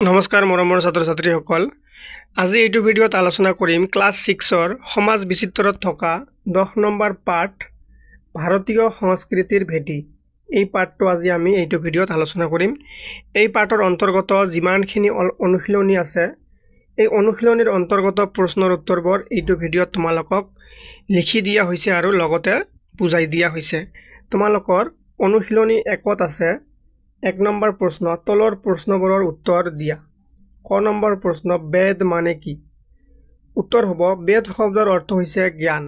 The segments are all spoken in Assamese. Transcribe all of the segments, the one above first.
নমস্কাৰ মৰমৰ ছাত্ৰ ছাত্ৰীসকল আজি এইটো ভিডিঅ'ত আলোচনা কৰিম ক্লাছ 6ৰ সমাজ বিচিত্ৰত থকা 10 নম্বৰ পাঠ ভাৰতীয় সংস্কৃতিৰ ভেটি এই পাঠটো আজি আমি এইটো ভিডিঅ'ত আলোচনা কৰিম এই পাঠৰ অন্তৰ্গত যিমানখিনি অনুশীলনী আছে এই অনুশীলনীৰ অন্তৰ্গত প্ৰশ্নৰ উত্তৰবোৰ এইটো ভিডিঅ'ত তোমালোকক লিখি দিয়া হৈছে আৰু লগতে বুজাই দিয়া হৈছে তোমালোকৰ অনুশীলনী 1ত আছে 1 নম্বৰ প্ৰশ্ন তলৰ প্ৰশ্নবোৰৰ উত্তৰ দিয়া ক নম্বৰ প্ৰশ্ন বেদ মানে কি উত্তৰ হ'ব বেদ শব্দৰ অৰ্থ হৈছে জ্ঞান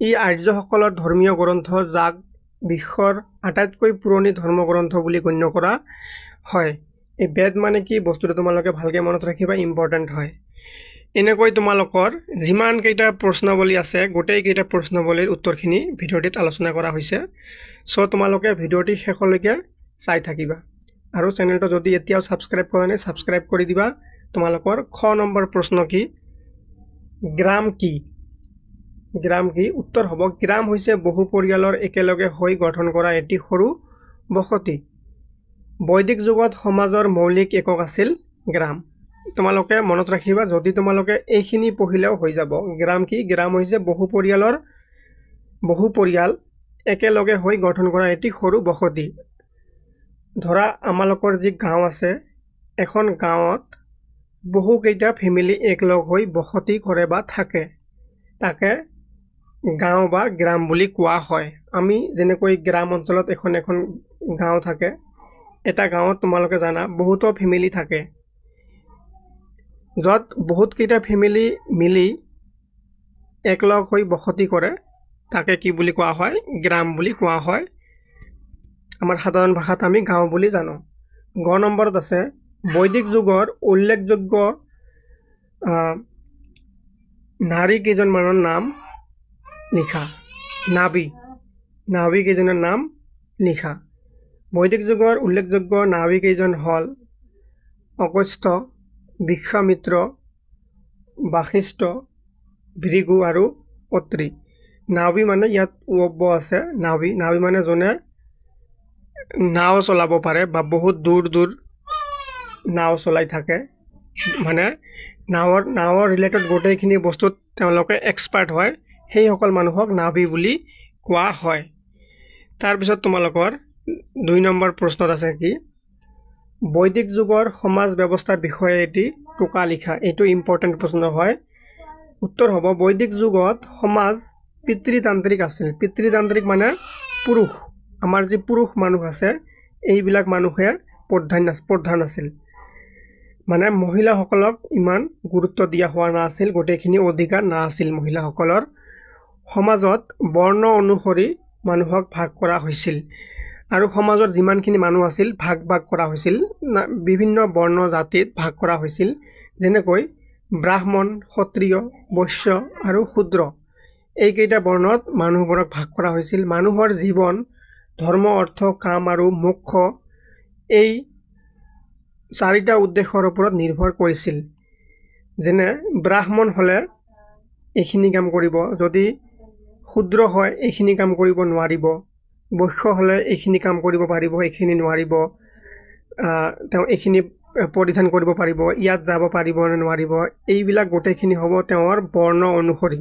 ই আৰ্যসকলৰ ধৰ্মীয় গ্ৰন্থ যাক বিশ্বৰ আটাইতকৈ পুৰণি ধৰ্মগ্ৰন্থ বুলি গণ্য কৰা হয় এই বেদ মানে কি বস্তুটো তোমালোকে ভালকৈ মনত ৰাখিবা ইম্পৰ্টেন্ট হয় এনেকৈ তোমালোকৰ যিমান কেইটা প্ৰশ্নাৱলী আছে গোটেই কেইটা প্ৰশ্নাৱলীৰ উত্তৰখিনি ভিডিঅ'টিত আলোচনা কৰা হৈছে সো তোমালোকে ভিডিঅ'টি শেষলৈকে চাই থাকিবা আৰু চেনেলটো যদি এতিয়াও সাবস্ক্ৰাইব কৰা নাই সাবস্ক্ৰাইব কৰি দিবা তোমালোকৰ খ নম্বৰ প্ৰশ্ন কি গ্ৰাম কি উত্তৰ হ'ব গ্ৰাম হৈছে বহু পৰিয়ালৰ একেলগে হৈ গঠন কৰা এটি সৰু বসতি বৈদিক যুগত সমাজৰ মৌলিক একক আছিল গ্ৰাম তোমালোকে মনত ৰাখিবা যদি তোমালোকে এইখিনি পঢ়িলেও হৈ যাব গ্ৰাম হৈছে বহু পৰিয়াল একেলগে হৈ গঠন কৰা এটি সৰু বসতি ধৰা আমালোকৰ যি গাঁও আছে এখন গাঁৱত বহু কেইটা ফ্যামিলি একলগ হৈ বসতি কৰে বা থাকে তাকে গাঁও বা গ্ৰাম বুলি কোৱা হয় আমি যেনেকৈ গ্ৰাম অঞ্চলত এখন গাঁও থাকে এটা গাঁৱত তোমালোকে জানা বহুতো ফ্যামিলি থাকে যত বহুত কেইটা ফ্যামিলি মিলি একলগ হৈ বসতি কৰে তাকে কি বুলি কোৱা হয় গ্ৰাম বুলি কোৱা হয় আমাৰ সাধাৰণ ভাষাত আমি গাঁও বুলি জানো গ নম্বৰত আছে বৈদিক যুগৰ উল্লেখযোগ্য নাৰী কেইজনমানৰ নাম লিখা নাভি কেইজনৰ নাম লিখা বৈদিক যুগৰ উল্লেখযোগ্য নাভি কেইজন হল অগস্ত্য বিশ্বামিত্ৰ বাশিষ্ঠ ভৃগু আৰু অত্ৰি নাভি মানে ইয়াত ওব আছে নাভি মানে জনে নাও চলাব পাৰে বা বহুত দূৰ নাও চলাই থাকে মানে নাৱৰ ৰিলেটেড গোটেইখিনি বস্তুত তেওঁলোকে এক্সপাৰ্ট হয় সেই সকল মানুহক নাভি বুলি কোৱা হয় তাৰ পিছত তোমালোকৰ 2 নম্বৰ প্ৰশ্নত আছে কি বৈদিক যুগৰ সমাজ ব্যৱস্থাৰ বিষয়ে এটি টোকা লিখা এইটো ইম্পৰ্টেন্ট প্ৰশ্ন হয় উত্তৰ হ'ব বৈদিক যুগত সমাজ পিতৃতান্ত্ৰিক আছিল পিতৃতান্ত্ৰিক মানে পুৰুষ আমাৰ যে পুৰুষ মানুহ আছে এইবিলাক মানুহে প্ৰধান আছিল মানে মহিলাসকলক ইমান গুৰুত্ব দিয়া হোৱা নাছিল গোটেইখিনি অধিকাৰ নাছিল মহিলাসকলৰ সমাজত বৰ্ণ অনুসৰি মানুহক ভাগ কৰা হৈছিল আৰু সমাজৰ যিমানখিনি মানুহ আছিল ভাগ কৰা হৈছিল বিভিন্ন বৰ্ণ জাতিত ভাগ কৰা হৈছিল যেনেকৈ ব্ৰাহ্মণ ক্ষত্ৰিয় বৈশ্য আৰু শূদ্ৰ এই কেইটা বৰ্ণত মানুহবোৰক ভাগ কৰা হৈছিল মানুহৰ জীৱন ধৰ্ম অৰ্থ কাম আৰু মোক্ষ এই চাৰিটা উদ্দেশ্যৰ ওপৰত নিৰ্ভৰ কৰিছিল যেনে ব্ৰাহ্মণ হলে এইখিনি কাম কৰিব যদি শূদ্ৰ হয় এইখিনি কাম কৰিব নোৱাৰিব বৈশ্য হলে এইখিনি কাম কৰিব পাৰিব এইখিনি নোৱাৰিব তেওঁ এইখিনি পৰিধান কৰিব পাৰিব ইয়াত যাব পাৰিব নে নোৱাৰিব এইবিলাক গোটেইখিনি হ'ব তেওঁৰ বৰ্ণ অনুসৰি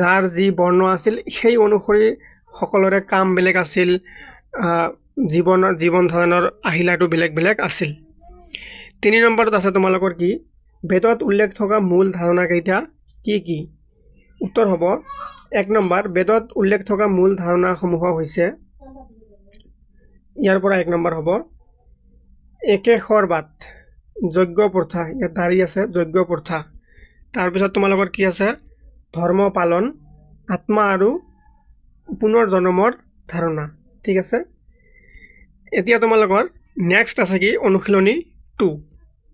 যাৰ যি বৰ্ণ আছিল সেই অনুসৰি সকলোৰে কাম বেলেগ আছিল জীৱন ধাৰণৰ আহিলাটো বেলেগ আছিল 3 নম্বৰত আছে তোমালোকৰ কি বেদত উল্লেখ থকা মূল ধাৰণা কেইটা কি উত্তৰ হ'ব 1 নম্বৰ বেদত উল্লেখ থকা মূল ধাৰণাসমূহ হৈছে ইয়াৰ পৰা 1 নম্বৰ হ'ব একেশৰবাদ যজ্ঞ প্ৰথা ইয়াত দাৰি আছে যজ্ঞ প্ৰথা তাৰ পিছত তোমালোকৰ কি আছে ধৰ্ম পালন আত্মা আৰু পুনৰ জন্মৰ ধাৰণা ঠিক আছে এতিয়া তোমালোকৰ নেক্সট আছে কি অনুশীলনী 2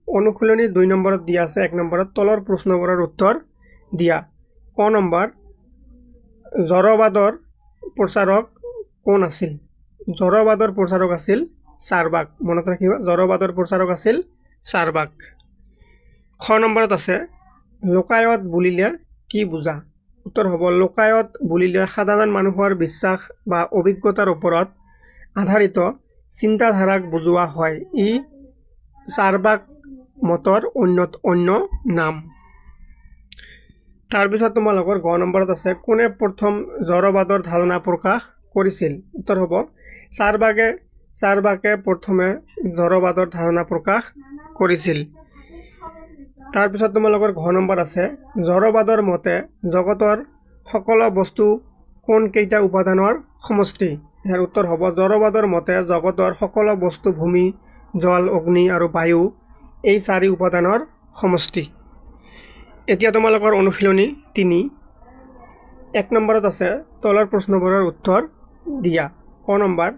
অনুশীলনী 2 নম্বৰত দিয়া আছে 1 নম্বৰত তলৰ প্ৰশ্নবোৰৰ উত্তৰ দিয়া ক নম্বৰ জড়বাদৰ প্ৰচাৰক কোন আছিল জড়বাদৰ প্ৰচাৰক আছিল চাৰবাক মনত ৰাখিবা জড়বাদৰ প্ৰচাৰক আছিল চাৰবাক খ নম্বৰত আছে লোকায়ত বুলিলে কি বুজা উত্তৰ হ'ব লোকায়ত বুলিলে সাধাৰণ মানুহৰ বিশ্বাস বা অভিজ্ঞতাৰ ওপৰত আধাৰিত চিন্তাধাৰাক বুজোৱা হয় ই চাৰবাক মতৰ অন্য নাম। তাৰপিছত তোমালোকৰ গ নম্বৰত আছে কোনে প্ৰথম জড়বাদৰ ধাৰণা প্ৰকাশ কৰিছিল? উত্তৰ হ'ব চাৰবাকে প্ৰথমে জড়বাদৰ ধাৰণা প্ৰকাশ কৰিছিল। তাৰপিছত তোমালোকৰ ঘ নম্বৰ আছে জড়বাদৰ মতে জগতৰ সকলো বস্তু কোন কেইটা উপাদানৰ সমষ্টি? ইয়াৰ উত্তৰ হ'ব জড়বাদৰ মতে জগতৰ সকলো বস্তু ভূমি, জল, অগ্নি আৰু বায়ু এই 4 উপাদানৰ সমষ্টি। এতিয়া তোমালোকৰ অনুশীলনী 3 1 নম্বৰত আছে তলৰ প্ৰশ্নবোৰৰ উত্তৰ দিয়া। ক নম্বৰ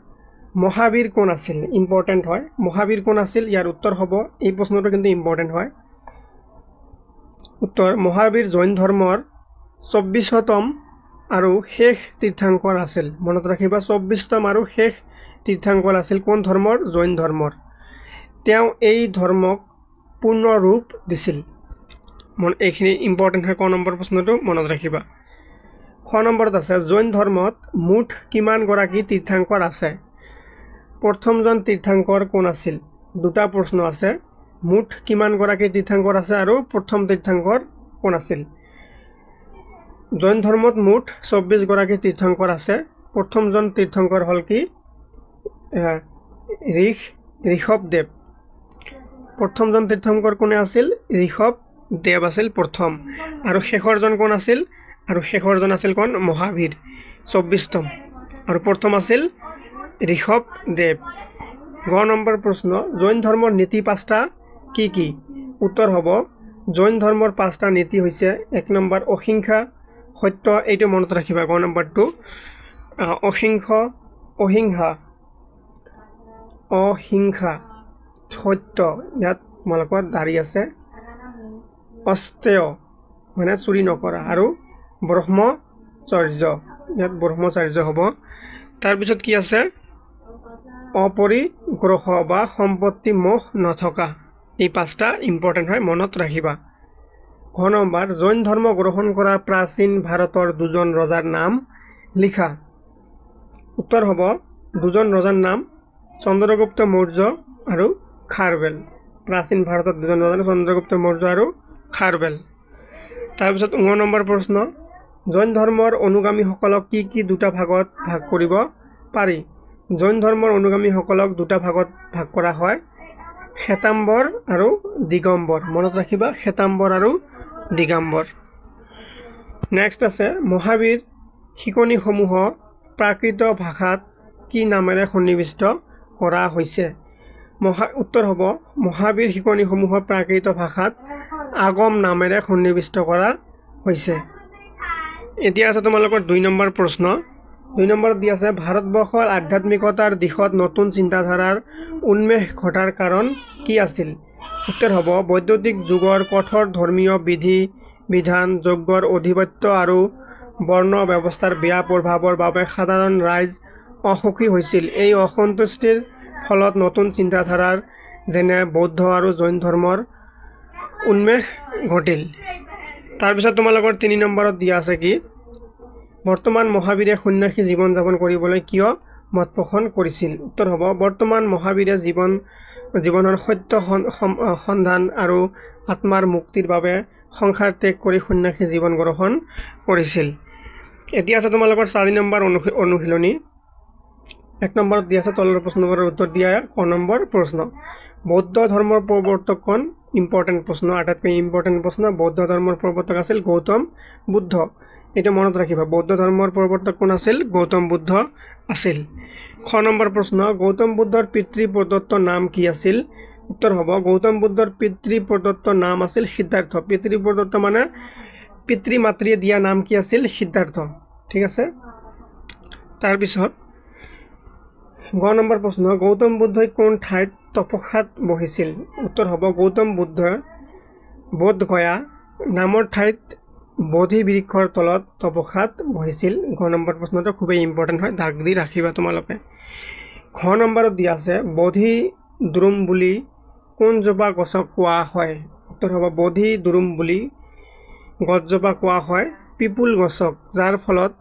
মহাবীৰ কোন আছিল? ইম্পৰ্টেণ্ট হয়। মহাবীৰ কোন আছিল? ইয়াৰ উত্তৰ হ'ব এই প্ৰশ্নটো কিন্তু ইম্পৰ্টেণ্ট হয়। উত্তৰ মহাবীৰ জৈন ধৰ্মৰ 24তম আৰু শেষ তীৰ্থংকৰ আছিল। মনত ৰাখিবা 24তম আৰু শেষ তীৰ্থংকৰ আছিল কোন ধৰ্মৰ? জৈন ধৰ্মৰ। তেওঁ এই ধৰ্মক পূৰ্ণ ৰূপ দিছিল। এইখিনি ইম্পৰ্টেণ্ট হয় ক নম্বৰ প্ৰশ্নটো মনত ৰাখিবা। খ নম্বৰত আছে জৈন ধৰ্মত মুঠ কিমান গৰাকী তীৰ্থংকৰ আছে? প্ৰথমজন তীৰ্থংকৰ কোন আছিল? দুটা প্ৰশ্ন আছে। মুঠ কিমান গৰাকী তীৰ্থংকৰ আছে আৰু প্ৰথম তীৰ্থংকৰ কোন আছিল? জৈন ধৰ্মত মুঠ 24 গৰাকী তীৰ্থংকৰ আছে। প্ৰথমজন তীৰ্থংকৰ হ'ল কি? ঋষভদেৱ। প্ৰথমজন তীৰ্থংকৰ কোনে আছিল? ঋষভদেৱ আছিল প্ৰথম। আৰু শেষৰজন কোন আছিল? আৰু শেষৰজন আছিল কোন? মহাবীৰ 24তম আৰু প্ৰথম আছিল ঋষভদেৱ। গ নম্বৰ প্ৰশ্ন জৈন ধৰ্মৰ নীতি 5টা কি কি? উত্তৰ হ'ব জৈন ধৰ্মৰ 5টা নীতি হৈছে 1 নম্বৰ অহিংসা, সত্য, এইটো মনত ৰাখিবা গ নম্বৰটো। অহিংসা, সত্য, ইয়াত তোমালোকৰ দাৰি আছে, অস্তেয় মানে চুৰি নকৰা, আৰু ব্ৰহ্মচৰ্য, ইয়াত ব্ৰহ্মচৰ্য হ'ব। তাৰপিছত কি আছে? অপৰিগ্ৰহ বা সম্পত্তি মোহ নথকা। এই 5টা ইম্পৰ্টেণ্ট হয়, মনত ৰাখিবা। ঘ নম্বৰ জৈন ধৰ্ম গ্ৰহণ কৰা প্ৰাচীন ভাৰতৰ 2জন ৰজাৰ নাম লিখা। উত্তৰ হ'ব 2জন ৰজাৰ নাম চন্দ্ৰগুপ্ত মৌৰ্য আৰু খাৰবেল। প্ৰাচীন ভাৰতৰ 2জন ৰজা চন্দ্ৰগুপ্ত মৌৰ্য আৰু খাৰবেল। তাৰপিছত 9 নম্বৰ প্ৰশ্ন জৈন ধৰ্মৰ অনুগামীসকলক কি দুটা ভাগত ভাগ কৰিব পাৰি? জৈন ধৰ্মৰ অনুগামীসকলক দুটা ভাগত ভাগ কৰা হয়, শ্বেতাম্বৰ আৰু দিগম্বৰ। মনত ৰাখিবা শ্বেতাম্বৰ আৰু দিগম্বৰ। নেক্সট আছে মহাবীৰ শিকনিসমূহ প্ৰাকৃত ভাষাত কি নামেৰে সন্নিৱিষ্ট কৰা হৈছে? উত্তৰ হ'ব মহাবীৰ শিকনিসমূহ প্ৰাকৃত ভাষাত আগম নামেৰে সন্নিৱিষ্ট কৰা হৈছে। এতিয়া আছে তোমালোকৰ 2 নম্বৰ প্ৰশ্ন। 2 নম্বৰত দি আছে ভাৰতবৰ্ষৰ আধ্যাত্মিকতাৰ দিশত নতুন চিন্তাধাৰাৰ উন্মেষ ঘটাৰ কাৰণ কি আছিল? উত্তৰ হ'ব বৈদ্যুতিক যুগৰ কঠোৰ ধৰ্মীয় বিধি বিধান, যজ্ঞৰ অধিপত্য আৰু বৰ্ণ ব্যৱস্থাৰ বেয়া প্ৰভাৱৰ বাবে সাধাৰণ ৰাইজ অসুখী হৈছিল। এই অসন্তুষ্টিৰ ফলত নতুন চিন্তাধাৰাৰ যেনে বৌদ্ধ আৰু জৈন ধৰ্মৰ উন্মেষ ঘটিল। তাৰপিছত তোমালোকৰ 3 নম্বৰত দিয়া আছে কি? বৰ্তমান মহাবীৰে সন্ন্যাসী জীৱন যাপন কৰিবলৈ কিয় মত পোষণ কৰিছিল? উত্তৰ হ'ব বৰ্তমান মহাবীৰে জীৱনৰ সত্য সন্ধান আৰু আত্মাৰ মুক্তিৰ বাবে সংসাৰ ত্যাগ কৰি সন্ন্যাসী জীৱন গ্ৰহণ কৰিছিল। এতিয়া আছে তোমালোকৰ 4 নম্বৰ অনুশীলনী। 1 নম্বৰত দিয়া আছে তলৰ প্ৰশ্নবোৰৰ উত্তৰ দিয়া। ক নম্বৰ প্ৰশ্ন বৌদ্ধ ধৰ্মৰ প্ৰৱৰ্তক কোন? ইম্পৰ্টেণ্ট প্ৰশ্ন, আটাইতকৈ ইম্পৰ্টেণ্ট প্ৰশ্ন। বৌদ্ধ ধৰ্মৰ প্ৰৱৰ্তক আছিল গৌতম বুদ্ধ। এইটো মনত ৰাখিবা, বৌদ্ধ ধৰ্মৰ প্ৰৱৰ্তক কোন আছিল? গৌতম বুদ্ধ আছিল। খ নম্বৰ প্ৰশ্ন গৌতম বুদ্ধৰ পিতৃ প্ৰদত্ত নাম কি আছিল? উত্তৰ হ'ব গৌতম বুদ্ধৰ পিতৃ প্ৰদত্ত নাম আছিল সিদ্ধাৰ্থ। পিতৃ প্ৰদত্ত মানে পিতৃ মাতৃয়ে দিয়া নাম কি আছিল? সিদ্ধাৰ্থ। ঠিক আছে। তাৰপিছত গ নম্বৰ প্ৰশ্ন গৌতম বুদ্ধই কোন ঠাইত তপস্যাত বহিছিল? উত্তৰ হ'ব গৌতম বুদ্ধই বোধগয়া নামৰ ঠাইত বোধি বৃক্ষৰ তলত তপস্যাত বহিছিল। ঘ নম্বৰ প্ৰশ্নটো খুবেই ইম্পৰ্টেণ্ট হয়, দাগ দি ৰাখিবা তোমালোকে। ঘ নম্বৰত দিয়া আছে বোধি দ্ৰুম বুলি কোনজোপা গছক কোৱা হয়? উত্তৰ হ'ব বোধি দ্ৰুম বুলি গছজোপা কোৱা হয় পিপুল গছক, যাৰ ফলত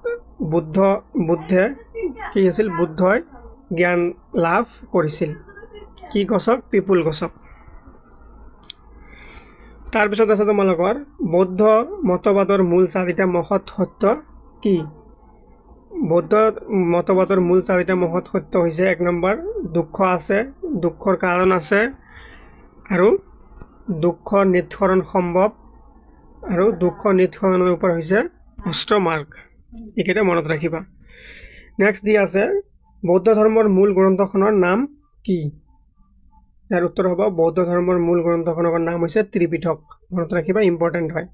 বুদ্ধে কি আছিল? বুদ্ধই জ্ঞান লাভ কৰিছিল। কি গছক? পিপুল গছক। তাৰপিছত আছে তোমালোকৰ বৌদ্ধ মতবাদৰ মূল 4টা মহৎ সত্য কি বৌদ্ধ মতবাদৰ মূল 4টা মহৎ সত্য হৈছে 1 নম্বৰ দুখ আছে দুখৰ কাৰণ আছে আৰু দুখ নিৰ্ধাৰণ সম্ভৱ আৰু দুখ নিৰ্ধাৰণৰ ওপৰত হৈছে অষ্টমাৰ্গ এইকেইটা মনত ৰাখিবা নেক্সট দি আছে বৌদ্ধ ধৰ্মৰ মূল গ্ৰন্থখনৰ নাম কি ইয়াৰ উত্তৰ হ'ব বৌদ্ধ ধৰ্মৰ মূল গ্ৰন্থখনৰ নাম হৈছে ত্ৰিপিটক মনত ৰাখিবা ইম্পৰ্টেন্ট হয়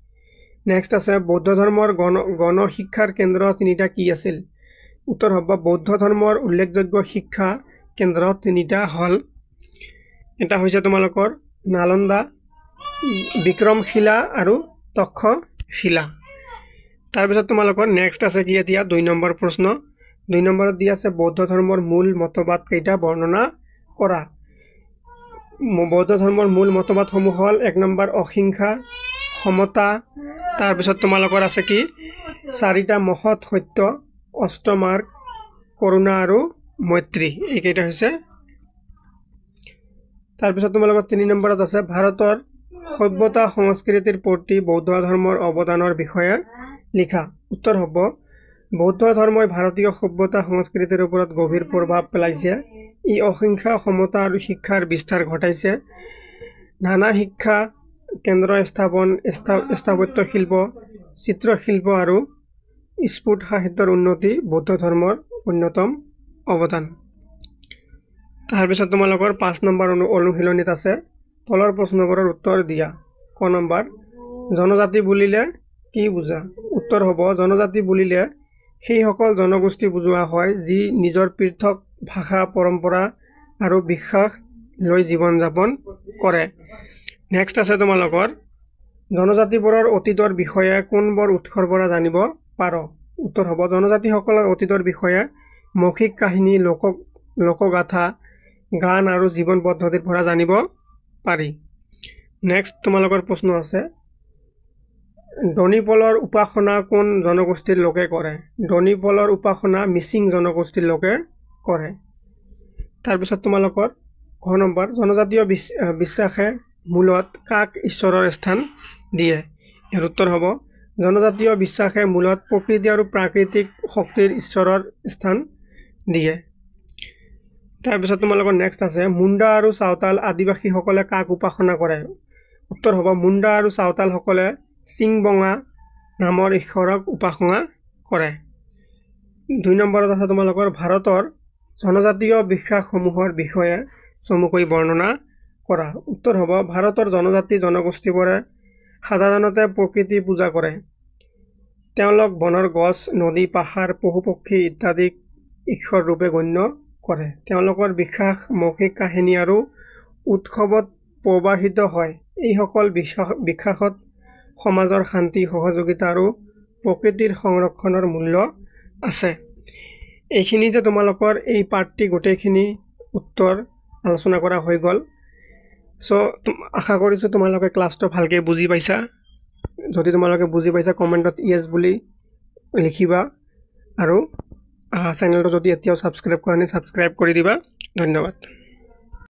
নেক্সট আছে বৌদ্ধ ধৰ্মৰ গণ শিক্ষাৰ কেন্দ্ৰ 3টা কি আছিল উত্তৰ হ'ব বৌদ্ধ ধৰ্মৰ উল্লেখযোগ্য শিক্ষা কেন্দ্ৰ 3টা হল এটা হৈছে তোমালোকৰ নালন্দা বিক্ৰমশিলা আৰু তক্ষশিলা তাৰপিছত তোমালোকৰ নেক্সট আছে কি এতিয়া 2 নম্বৰ প্ৰশ্ন 2 নম্বৰত দি আছে বৌদ্ধ ধৰ্মৰ মূল মতবাদ কেইটা বৰ্ণনা কৰা বৌদ্ধ ধৰ্মৰ মূল মতবাদসমূহ হল 1 নম্বৰ অহিংসা সমতা তাৰপিছত তোমালোকৰ আছে কি 4টা মহৎ সত্য অষ্টমাৰ্গ কৰুণা আৰু মৈত্ৰী এইকেইটা হৈছে তাৰপিছত তোমালোকৰ 3 নম্বৰত আছে ভাৰতৰ সভ্যতা সংস্কৃতিৰ প্ৰতি বৌদ্ধ ধৰ্মৰ অৱদানৰ বিষয়ে লিখা উত্তৰ হ'ব বৌদ্ধ ধৰ্মই ভাৰতীয় সভ্যতা সংস্কৃতিৰ ওপৰত গভীৰ প্ৰভাৱ পেলাইছে ই অহিংসা সমতা আৰু শিক্ষাৰ বিস্তাৰ ঘটাইছে নানা শিক্ষা কেন্দ্ৰ স্থাপত্য শিল্প চিত্ৰশিল্প আৰু স্ফুট সাহিত্যৰ উন্নতি বৌদ্ধ ধৰ্মৰ অন্যতম অৱদান তাৰপিছত তোমালোকৰ 5 নম্বৰ অনুশীলনীত আছে তলৰ প্ৰশ্নবোৰৰ উত্তৰ দিয়া ক নম্বৰ জনজাতি বুলিলে কি বুজা উত্তৰ হ'ব জনজাতি বুলিলে সেই সকল জনগোষ্ঠী বুজোৱা হয় যি নিজৰ পৃথক ভাষা পৰম্পৰা আৰু বিশ্বাস লৈ জীৱন যাপন কৰে নেক্সট আছে তোমালোকৰ জনজাতিবোৰৰ অতীতৰ বিষয়ে কোনবোৰ উৎসৰ পৰা জানিব পাৰ উত্তৰ হ'ব জনজাতিসকলৰ অতীতৰ বিষয়ে মৌখিক কাহিনী লোকগাথা গান আৰু জীৱন পদ্ধতিৰ পৰা জানিব পাৰি নেক্সট তোমালোকৰ প্ৰশ্ন আছে ডনিপলৰ উপাসনা কোন জনগোষ্ঠীৰ লোকে কৰে ডনিপলৰ উপাসনা মিচিং জনগোষ্ঠীৰ লোকে কৰে তাৰপিছত তোমালোকৰ ঘ নম্বৰ জনজাতীয় বিশ্বাসে মূলত কাক ঈশ্বৰৰ স্থান দিয়ে ইয়াৰ উত্তৰ হ'ব জনজাতীয় বিশ্বাসে মূলত প্ৰকৃতি আৰু প্ৰাকৃতিক শক্তিৰ ঈশ্বৰৰ স্থান দিয়ে তাৰপিছত তোমালোকৰ নেক্সট আছে মুণ্ডা আৰু চাওতাল আদিবাসীসকলে কাক উপাসনা কৰে উত্তৰ হ'ব মুণ্ডা আৰু চাওতালসকলে সিংবঙা নামৰ ঈশ্বৰক উপাসনা কৰে 2 নম্বৰত আছে তোমালোকৰ ভাৰতৰ জনজাতীয় বিশ্বাসসমূহৰ বিষয়ে চমুকৈ বৰ্ণনা কৰা উত্তৰ হ'ব ভাৰতৰ জনজাতি জনগোষ্ঠীবোৰে সাধাৰণতে প্ৰকৃতি পূজা কৰে তেওঁলোক বনৰ গছ নদী পাহাৰ পশুপক্ষী ইত্যাদিক ঈশ্বৰ ৰূপে গণ্য কৰে তেওঁলোকৰ বিশ্বাস মৌখিক কাহিনী আৰু উৎসৱত প্ৰবাহিত হয় এই সকল বিশ্বাসত সমাজৰ শান্তি সহযোগিতা আৰু প্ৰকৃতিৰ সংৰক্ষণৰ মূল্য আছে এইখিনিতে তোমালোকৰ এই পাৰ্টটি গোটেইখিনি উত্তৰ আলোচনা কৰা হৈ গ'ল সো আশা কৰিছোঁ তোমালোকে ক্লাছটো ভালকৈ বুজি পাইছা যদি তোমালোকে বুজি পাইছা কমেণ্টত ইয়েছ বুলি লিখিবা আৰু চেনেলটো যদি এতিয়াও সাবস্ক্ৰাইব কৰা নাই সাবস্ক্ৰাইব কৰি দিবা ধন্যবাদ